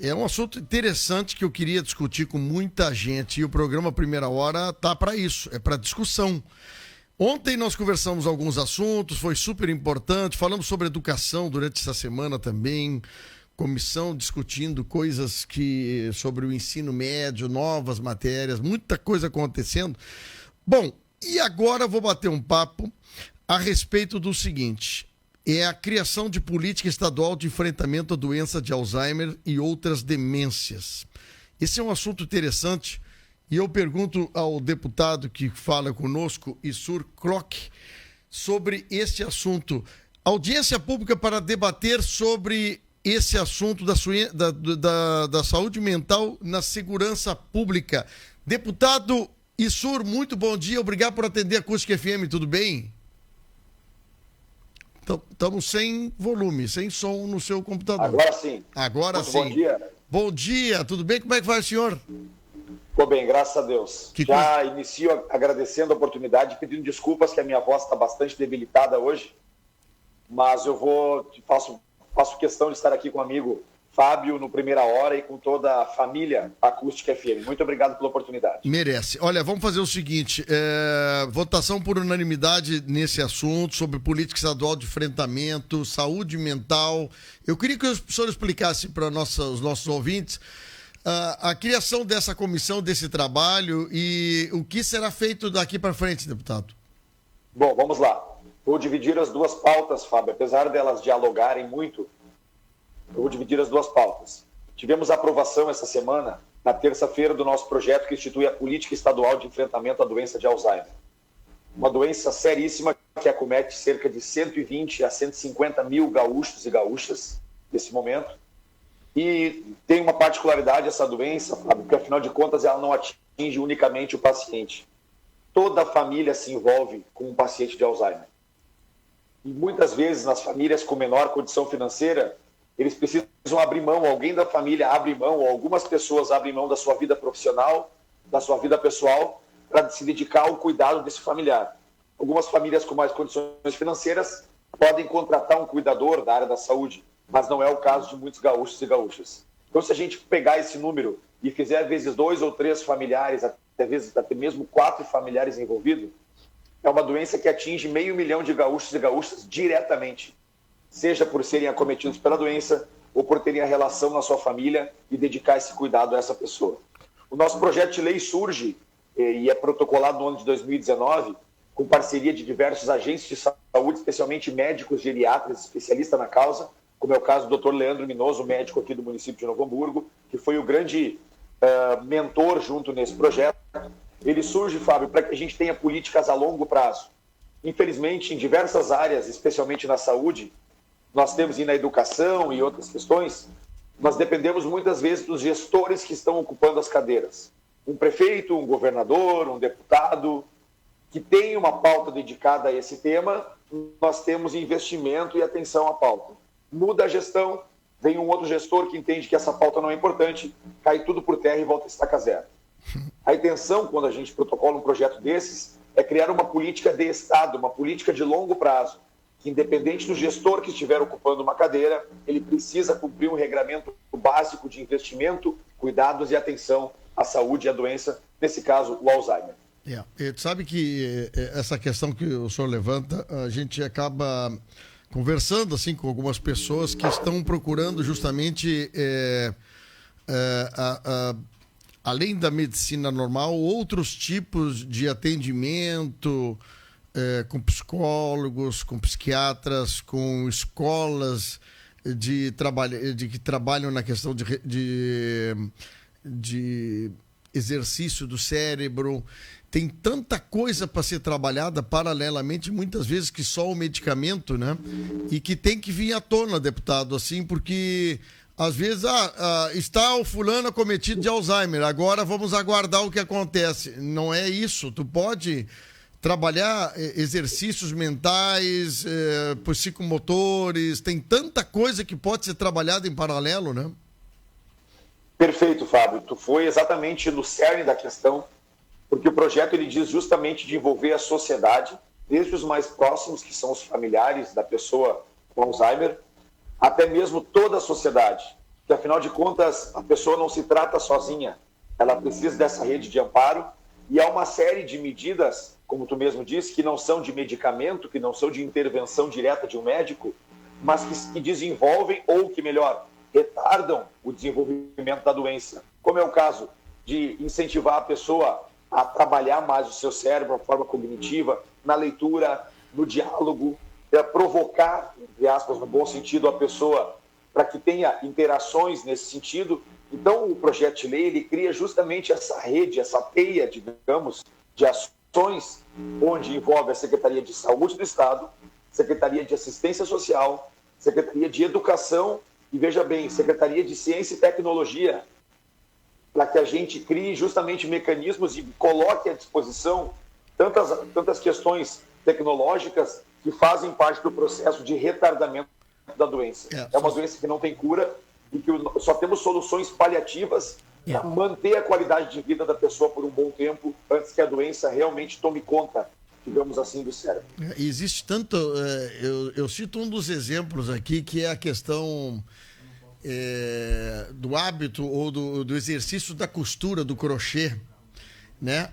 É um assunto interessante que eu queria discutir com muita gente e o programa Primeira Hora tá para isso, é para discussão. Ontem nós conversamos alguns assuntos, foi super importante, falamos sobre educação durante essa semana também, comissão discutindo coisas sobre o ensino médio, novas matérias, muita coisa acontecendo. Bom, e agora eu vou bater um papo a respeito do seguinte: é a criação de política estadual de enfrentamento à doença de Alzheimer e outras demências. Esse é um assunto interessante e eu pergunto ao deputado que fala conosco, Issur Kroc, sobre esse assunto. Audiência pública para debater sobre esse assunto da saúde mental na segurança pública. Deputado Issur, muito bom dia, obrigado por atender a Acústica FM, tudo bem? Estamos sem volume, sem som no seu computador. Agora sim. Agora sim. Bom dia. Bom dia, tudo bem? Como é que vai, senhor? Estou bem, graças a Deus. Já inicio agradecendo a oportunidade, pedindo desculpas que a minha voz está bastante debilitada hoje, mas eu faço questão de estar aqui com o amigo Fábio no Primeira Hora e com toda a família Acústica FM. Muito obrigado pela oportunidade. Merece. Olha, vamos fazer o seguinte, votação por unanimidade nesse assunto, sobre política estadual de enfrentamento, saúde mental. Eu queria que o senhor explicasse para os nossos ouvintes a criação dessa comissão, desse trabalho e o que será feito daqui para frente, deputado. Bom, vamos lá. Vou dividir as duas pautas, Fábio, apesar delas dialogarem muito. Eu vou dividir as duas pautas. Tivemos a aprovação essa semana, na terça-feira, do nosso projeto que institui a Política Estadual de Enfrentamento à Doença de Alzheimer. Uma doença seríssima que acomete cerca de 120 a 150 mil gaúchos e gaúchas nesse momento. E tem uma particularidade essa doença, Fábio, porque afinal de contas ela não atinge unicamente o paciente. Toda a família se envolve com um paciente de Alzheimer. E muitas vezes nas famílias com menor condição financeira, eles precisam abrir mão, alguém da família abre mão, ou algumas pessoas abrem mão da sua vida profissional, da sua vida pessoal, para se dedicar ao cuidado desse familiar. Algumas famílias com mais condições financeiras podem contratar um cuidador da área da saúde, mas não é o caso de muitos gaúchos e gaúchas. Então, se a gente pegar esse número e fizer vezes 2 ou 3 familiares, até mesmo 4 familiares envolvidos, é uma doença que atinge 500 mil de gaúchos e gaúchas diretamente, seja por serem acometidos pela doença ou por terem a relação na sua família e dedicar esse cuidado a essa pessoa. O nosso projeto de lei surge e é protocolado no ano de 2019, com parceria de diversos agentes de saúde, especialmente médicos, geriatras, especialistas na causa, como é o caso do Dr. Leandro Minoso, médico aqui do município de Novo Hamburgo, que foi o grande mentor junto nesse projeto. Ele surge, Fábio, para que a gente tenha políticas a longo prazo. Infelizmente, em diversas áreas, especialmente na saúde, nós temos na educação e outras questões, nós dependemos muitas vezes dos gestores que estão ocupando as cadeiras. Um prefeito, um governador, um deputado, que tem uma pauta dedicada a esse tema, nós temos investimento e atenção à pauta. Muda a gestão, vem um outro gestor que entende que essa pauta não é importante, cai tudo por terra e volta a estaca zero. A intenção, quando a gente protocola um projeto desses, é criar uma política de Estado, uma política de longo prazo, que independente do gestor que estiver ocupando uma cadeira, ele precisa cumprir um regramento básico de investimento, cuidados e atenção à saúde e à doença, nesse caso, o Alzheimer. Tu sabe que essa questão que o senhor levanta, a gente acaba conversando assim com algumas pessoas que estão procurando justamente, além da medicina normal, outros tipos de atendimento, com psicólogos, com psiquiatras, com escolas que trabalham na questão de exercício do cérebro. Tem tanta coisa para ser trabalhada paralelamente, muitas vezes, que só o medicamento, né? E que tem que vir à tona, deputado, assim, porque às vezes está o fulano acometido de Alzheimer, agora vamos aguardar o que acontece. Não é isso, tu pode trabalhar exercícios mentais, psicomotores, tem tanta coisa que pode ser trabalhada em paralelo, né? Perfeito, Fábio. Tu foi exatamente no cerne da questão, porque o projeto ele diz justamente de envolver a sociedade, desde os mais próximos, que são os familiares da pessoa com Alzheimer, até mesmo toda a sociedade. que, afinal de contas, a pessoa não se trata sozinha, ela precisa dessa rede de amparo, e há uma série de medidas, como tu mesmo disse, que não são de medicamento, que não são de intervenção direta de um médico, mas que desenvolvem, ou que melhor, retardam o desenvolvimento da doença. Como é o caso de incentivar a pessoa a trabalhar mais o seu cérebro, a forma cognitiva, na leitura, no diálogo, provocar, entre aspas, no bom sentido, a pessoa para que tenha interações nesse sentido. Então, o projeto de lei, ele cria justamente essa rede, essa teia, digamos, de ações, onde envolve a Secretaria de Saúde do Estado, Secretaria de Assistência Social, Secretaria de Educação e, veja bem, Secretaria de Ciência e Tecnologia, para que a gente crie justamente mecanismos e coloque à disposição tantas questões tecnológicas que fazem parte do processo de retardamento da doença. É uma doença que não tem cura e que só temos soluções paliativas para manter a qualidade de vida da pessoa por um bom tempo antes que a doença realmente tome conta, digamos assim, do cérebro. Existe tanto... Eu cito um dos exemplos aqui, que é a questão do hábito ou do exercício da costura, do crochê, né?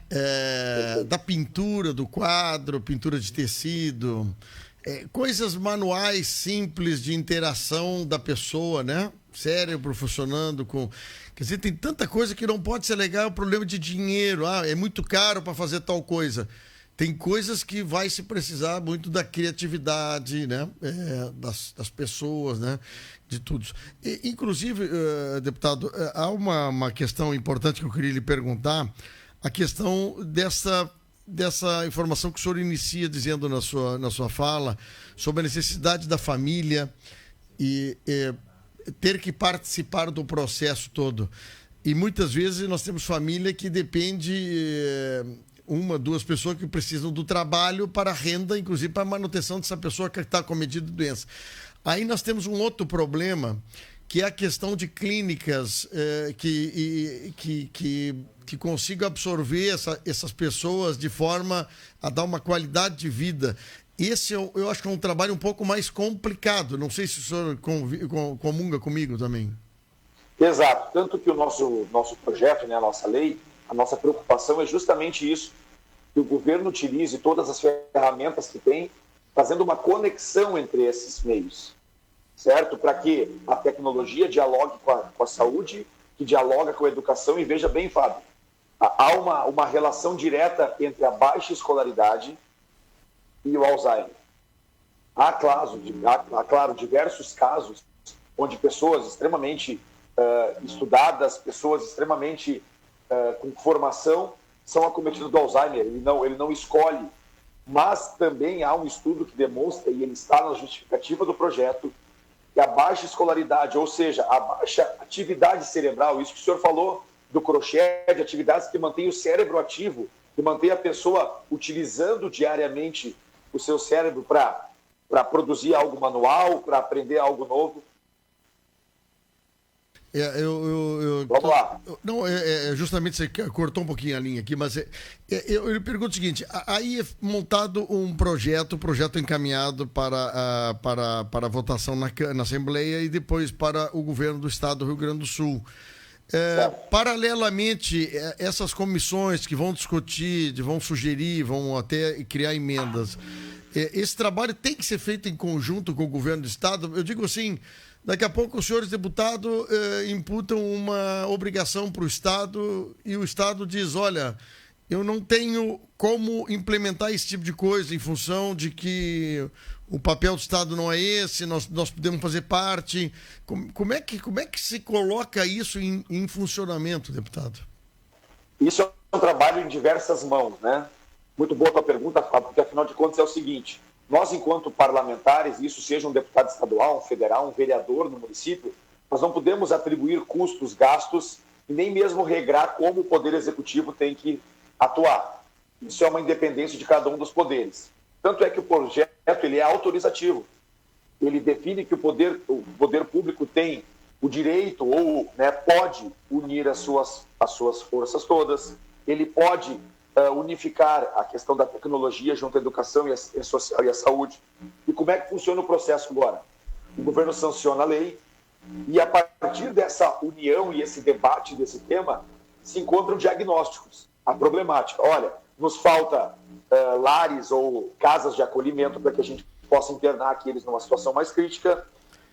Da pintura do quadro, pintura de tecido, coisas manuais simples de interação da pessoa, né? Cérebro funcionando com... Quer dizer, tem tanta coisa que não pode ser legal, é um problema de dinheiro, é muito caro para fazer tal coisa. Tem coisas que vai se precisar muito da criatividade, né? Das pessoas, né? De tudo. Inclusive, deputado, há uma questão importante que eu queria lhe perguntar, a questão dessa informação que o senhor inicia dizendo na sua fala, sobre a necessidade da família e ter que participar do processo todo. E muitas vezes nós temos família que depende... uma, duas pessoas que precisam do trabalho para a renda, inclusive para a manutenção dessa pessoa que está cometida de doença. Aí nós temos um outro problema, que é a questão de clínicas que consigam absorver essas pessoas de forma a dar uma qualidade de vida. Esse eu acho que é um trabalho um pouco mais complicado. Não sei se o senhor comunga comigo também. Exato. Tanto que o nosso projeto, né, a nossa lei, a nossa preocupação é justamente isso, que o governo utilize todas as ferramentas que tem, fazendo uma conexão entre esses meios, certo? Para que a tecnologia dialogue com a saúde, que dialoga com a educação. E veja bem, Fábio, há uma relação direta entre a baixa escolaridade e o Alzheimer. Há, claro, diversos casos onde pessoas extremamente estudadas, pessoas extremamente... com formação, são acometidos do Alzheimer. Ele não escolhe, mas também há um estudo que demonstra, e ele está na justificativa do projeto, que a baixa escolaridade, ou seja, a baixa atividade cerebral, isso que o senhor falou do crochê, de atividades que mantêm o cérebro ativo, que mantém a pessoa utilizando diariamente o seu cérebro para produzir algo manual, para aprender algo novo. Vamos lá. Não, justamente você cortou um pouquinho a linha aqui, mas eu lhe pergunto o seguinte: aí é montado um projeto encaminhado para votação na Assembleia e depois para o governo do Estado do Rio Grande do Sul. Paralelamente, essas comissões que vão discutir, vão sugerir, vão até criar emendas, esse trabalho tem que ser feito em conjunto com o governo do Estado. Eu digo assim, daqui a pouco os senhores deputados imputam uma obrigação para o Estado e o Estado diz, olha, eu não tenho como implementar esse tipo de coisa em função de que o papel do Estado não é esse, nós podemos fazer parte. Como é que se coloca isso em funcionamento, deputado? Isso é um trabalho em diversas mãos, né? Muito boa a tua pergunta, Fábio, porque afinal de contas é o seguinte: nós, enquanto parlamentares, isso seja um deputado estadual, um federal, um vereador no município, nós não podemos atribuir custos, gastos e nem mesmo regrar como o Poder Executivo tem que atuar. Isso é uma independência de cada um dos poderes. Tanto é que o projeto ele é autorizativo. Ele define que o poder público tem o direito ou, né, pode unir as suas forças todas, ele pode unificar a questão da tecnologia junto à educação e a social e a saúde. E como é que funciona o processo agora? O governo sanciona a lei e, a partir partir dessa união e esse debate desse tema, se encontram diagnósticos, a problemática. Olha, nos falta lares ou casas de acolhimento para que a gente possa internar aqueles numa situação mais crítica,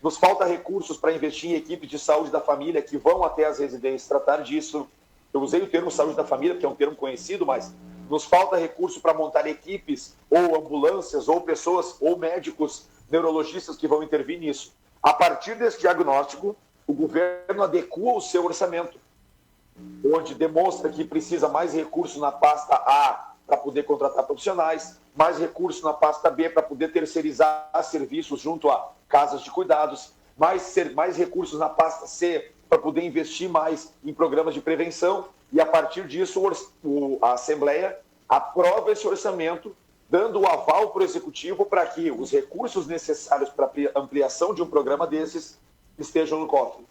nos falta recursos para investir em equipes de saúde da família que vão até as residências tratar disso. Eu usei o termo saúde da família, porque é um termo conhecido, mas nos falta recurso para montar equipes, ou ambulâncias, ou pessoas, ou médicos, neurologistas que vão intervir nisso. A partir desse diagnóstico, o governo adequa o seu orçamento, onde demonstra que precisa mais recursos na pasta A para poder contratar profissionais, mais recursos na pasta B para poder terceirizar serviços junto a casas de cuidados, mais recursos na pasta C para poder investir mais em programas de prevenção, e a partir disso a Assembleia aprova esse orçamento, dando o aval para o Executivo para que os recursos necessários para a ampliação de um programa desses estejam no cofre.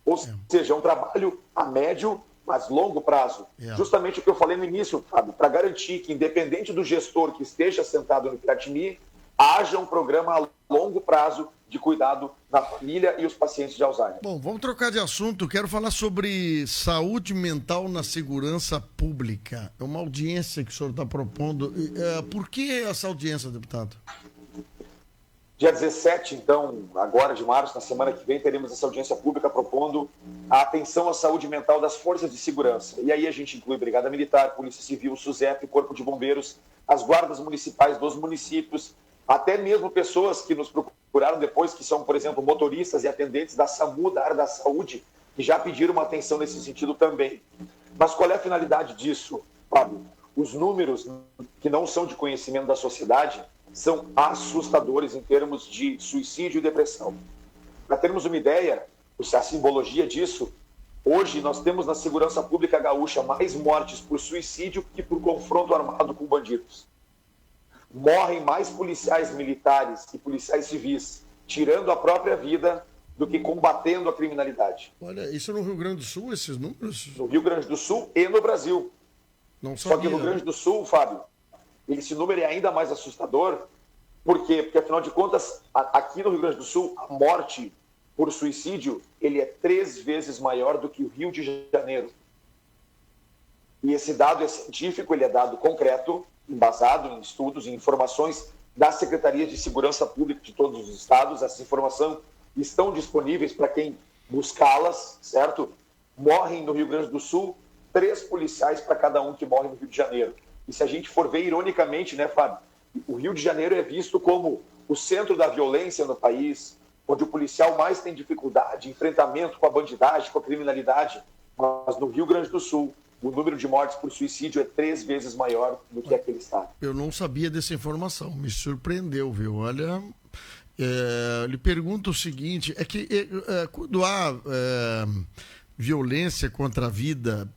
Ou seja, é um trabalho a médio, mas longo prazo. Justamente o que eu falei no início, Fábio, para garantir que, independente do gestor que esteja sentado no Piratini, haja um programa a longo prazo de cuidado na família e os pacientes de Alzheimer. Bom, vamos trocar de assunto. Quero falar sobre saúde mental na segurança pública. É uma audiência que o senhor está propondo. Por que essa audiência, deputado? Dia 17, então, agora de março, na semana que vem, teremos essa audiência pública propondo a atenção à saúde mental das forças de segurança. E aí a gente inclui Brigada Militar, Polícia Civil, SUSEP, Corpo de Bombeiros, as guardas municipais dos municípios, até mesmo pessoas que nos procuraram depois, que são, por exemplo, motoristas e atendentes da SAMU, da área da saúde, que já pediram uma atenção nesse sentido também. Mas qual é a finalidade disso, Fábio? Os números que não são de conhecimento da sociedade são assustadores em termos de suicídio e depressão. Para termos uma ideia, a simbologia disso, hoje nós temos na segurança pública gaúcha mais mortes por suicídio que por confronto armado com bandidos. Morrem mais policiais militares e policiais civis tirando a própria vida do que combatendo a criminalidade. Olha, isso é no Rio Grande do Sul, esses números? No Rio Grande do Sul e no Brasil. Não sabia. Só que no Rio Grande do Sul, Fábio, esse número é ainda mais assustador. Por quê? Porque, afinal de contas, aqui no Rio Grande do Sul, a morte por suicídio ele é 3 vezes maior do que o Rio de Janeiro. E esse dado é científico, ele é dado concreto, embasado em estudos e informações da Secretaria de Segurança Pública de todos os estados. Essas informações estão disponíveis para quem buscá-las, certo? Morrem no Rio Grande do Sul 3 policiais para cada um que morre no Rio de Janeiro. E se a gente for ver ironicamente, né, Fábio, o Rio de Janeiro é visto como o centro da violência no país, onde o policial mais tem dificuldade, enfrentamento com a bandidagem, com a criminalidade. Mas no Rio Grande do Sul, o número de mortes por suicídio é 3 vezes maior do que aquele estado. Eu não sabia dessa informação, me surpreendeu, viu? Olha, lhe pergunto o seguinte, é que quando há violência contra a vida,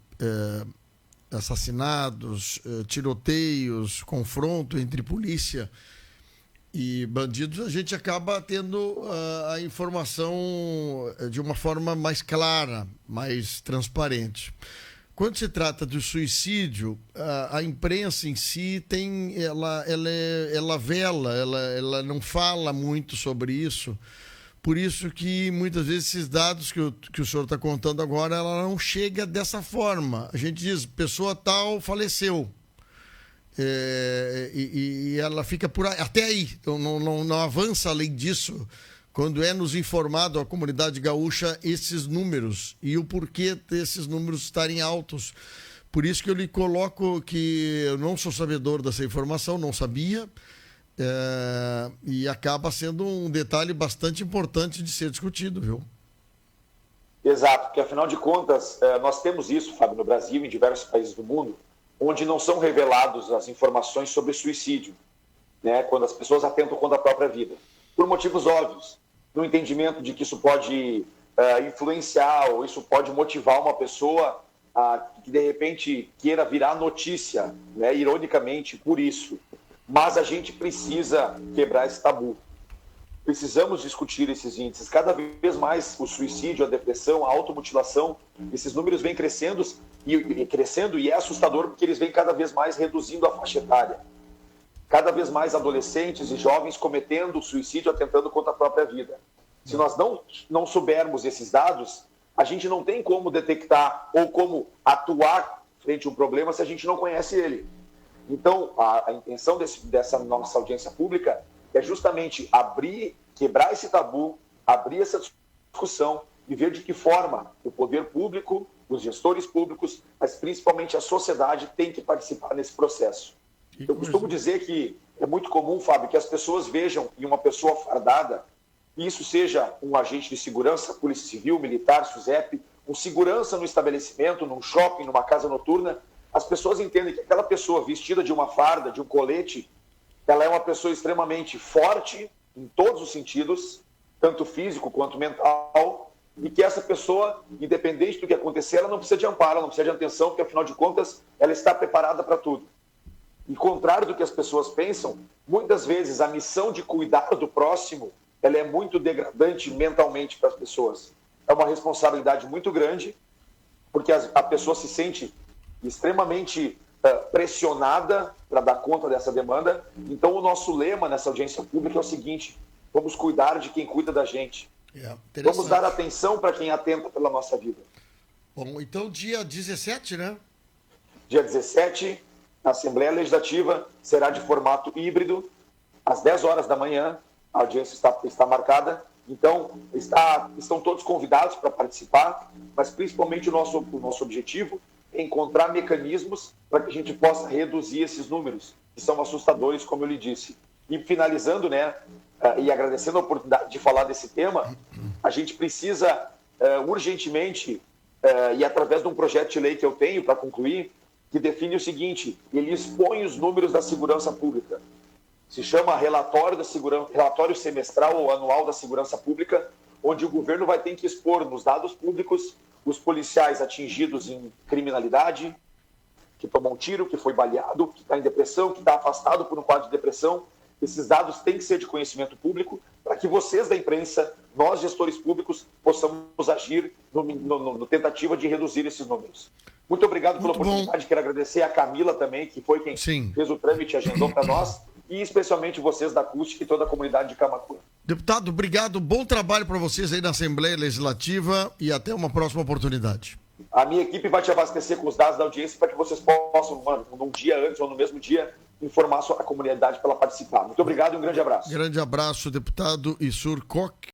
assassinados, tiroteios, confronto entre polícia e bandidos, a gente acaba tendo a informação de uma forma mais clara, mais transparente. Quando se trata do suicídio, a imprensa em si ela vela, ela não fala muito sobre isso. Por isso que muitas vezes esses dados que o senhor está contando agora, ela não chega dessa forma. A gente diz, pessoa tal faleceu. E ela fica por aí, até aí. Então não avança além disso. Quando é nos informado a comunidade gaúcha esses números e o porquê desses números estarem altos. Por isso que eu lhe coloco que eu não sou sabedor dessa informação, não sabia, e acaba sendo um detalhe bastante importante de ser discutido, viu? Exato, porque afinal de contas, nós temos isso, Fábio, no Brasil e em diversos países do mundo, onde não são revelados as informações sobre suicídio, né, quando as pessoas atentam contra a própria vida, por motivos óbvios. No entendimento de que isso pode influenciar ou isso pode motivar uma pessoa que de repente queira virar notícia, né, ironicamente por isso. Mas a gente precisa quebrar esse tabu. Precisamos discutir esses índices. Cada vez mais o suicídio, a depressão, a automutilação, esses números vêm crescendo e é assustador porque eles vêm cada vez mais reduzindo a faixa etária. Cada vez mais adolescentes e jovens cometendo suicídio, atentando contra a própria vida. Se nós não soubermos esses dados, a gente não tem como detectar ou como atuar frente a um problema se a gente não conhece ele. Então, a intenção dessa nossa audiência pública é justamente quebrar esse tabu, abrir essa discussão e ver de que forma o poder público, os gestores públicos, mas principalmente a sociedade tem que participar nesse processo. Eu costumo dizer que é muito comum, Fábio, que as pessoas vejam em uma pessoa fardada, e isso seja um agente de segurança, polícia civil, militar, SUSEP, um segurança no estabelecimento, num shopping, numa casa noturna, as pessoas entendem que aquela pessoa vestida de uma farda, de um colete, ela é uma pessoa extremamente forte em todos os sentidos, tanto físico quanto mental, e que essa pessoa, independente do que acontecer, ela não precisa de amparo, ela não precisa de atenção, porque afinal de contas ela está preparada para tudo. E contrário do que as pessoas pensam, muitas vezes a missão de cuidar do próximo, ela é muito degradante mentalmente para as pessoas. É uma responsabilidade muito grande, porque a pessoa se sente extremamente pressionada para dar conta dessa demanda. Então, o nosso lema nessa audiência pública é o seguinte: vamos cuidar de quem cuida da gente. Vamos dar atenção para quem atenta pela nossa vida. Bom, então dia 17, né? Dia 17, a Assembleia Legislativa será de formato híbrido, às 10 horas da manhã, a audiência está marcada. Então, estão todos convidados para participar, mas principalmente o nosso objetivo é encontrar mecanismos para que a gente possa reduzir esses números, que são assustadores, como eu lhe disse. E finalizando, né, e agradecendo a oportunidade de falar desse tema, a gente precisa urgentemente, e através de um projeto de lei que eu tenho para concluir, que define o seguinte: ele expõe os números da segurança pública. Se chama relatório semestral ou anual da segurança pública, onde o governo vai ter que expor nos dados públicos os policiais atingidos em criminalidade, que tomou um tiro, que foi baleado, que está em depressão, que está afastado por um quadro de depressão. Esses dados têm que ser de conhecimento público para que vocês da imprensa, nós gestores públicos, possamos agir no tentativa de reduzir esses números. Muito obrigado pela oportunidade. Quero agradecer a Camila também, que foi quem fez o trâmite e agendou para nós, e especialmente vocês da Acústica e toda a comunidade de Camacuã. Deputado, obrigado. Bom trabalho para vocês aí na Assembleia Legislativa e até uma próxima oportunidade. A minha equipe vai te abastecer com os dados da audiência para que vocês possam, num dia antes ou no mesmo dia, informar a comunidade para ela participar. Muito obrigado e um grande abraço. Grande abraço, deputado Issur Koch.